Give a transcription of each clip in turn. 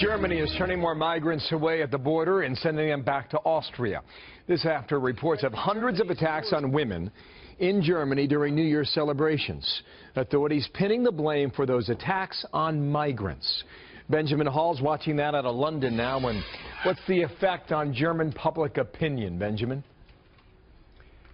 Germany is turning more migrants away at the border and sending them back to Austria. This after reports of hundreds of attacks on women in Germany during New Year's celebrations. Authorities pinning the blame for those attacks on migrants. Benjamin Hall's watching that out of London now. And what's the effect on German public opinion, Benjamin?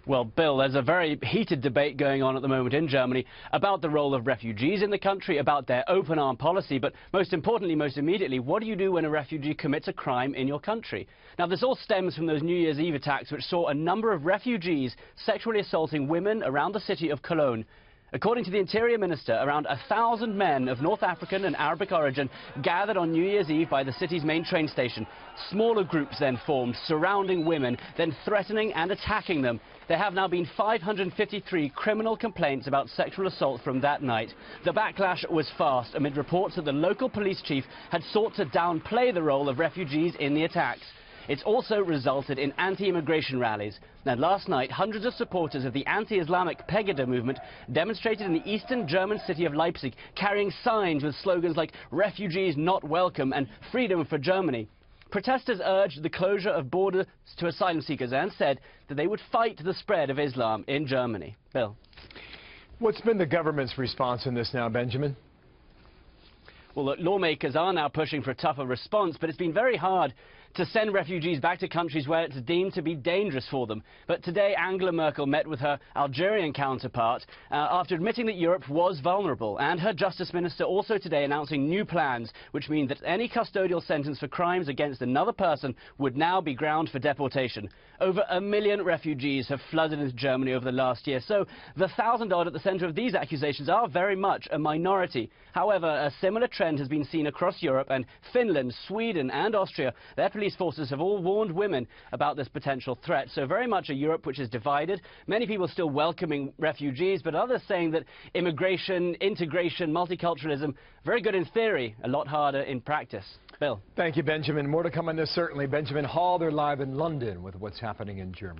Well, Bill, there's a very heated debate going on at the moment in Germany about the role of refugees in the country, about their open arm policy, but most importantly, most immediately, what do you do when a refugee commits a crime in your country? Now, this all stems from those New Year's Eve attacks which saw a number of refugees sexually assaulting women around the city of Cologne. According to the Interior Minister, around 1,000 men of North African and Arabic origin gathered on New Year's Eve by the city's main train station. Smaller groups then formed, surrounding women, then threatening and attacking them. There have now been 553 criminal complaints about sexual assault from that night. The backlash was fast amid reports that the local police chief had sought to downplay the role of refugees in the attacks. It's also resulted in anti-immigration rallies. Now, last night, hundreds of supporters of the anti-Islamic Pegida movement demonstrated in the eastern German city of Leipzig, carrying signs with slogans like "Refugees not welcome" and "Freedom for Germany." Protesters urged the closure of borders to asylum seekers and said that they would fight the spread of Islam in Germany. Bill. What's been the government's response in this now, Benjamin? Well, look, lawmakers are now pushing for a tougher response, but it's been very hard to send refugees back to countries where it's deemed to be dangerous for them. But today, Angela Merkel met with her Algerian counterpart after admitting that Europe was vulnerable. And her Justice Minister also today announcing new plans, which mean that any custodial sentence for crimes against another person would now be ground for deportation. Over 1 million refugees have flooded into Germany over the last year, so the 1,000-odd at the centre of these accusations are very much a minority. However, a similar trend has been seen across Europe, and Finland, Sweden and Austria, their police forces have all warned women about this potential threat. So very much a Europe which is divided. Many people still welcoming refugees, but others saying that immigration, integration, multiculturalism, very good in theory, a lot harder in practice. Bill. Thank you, Benjamin. More to come on this, certainly. Benjamin Hall, they're live in London with what's happening in Germany.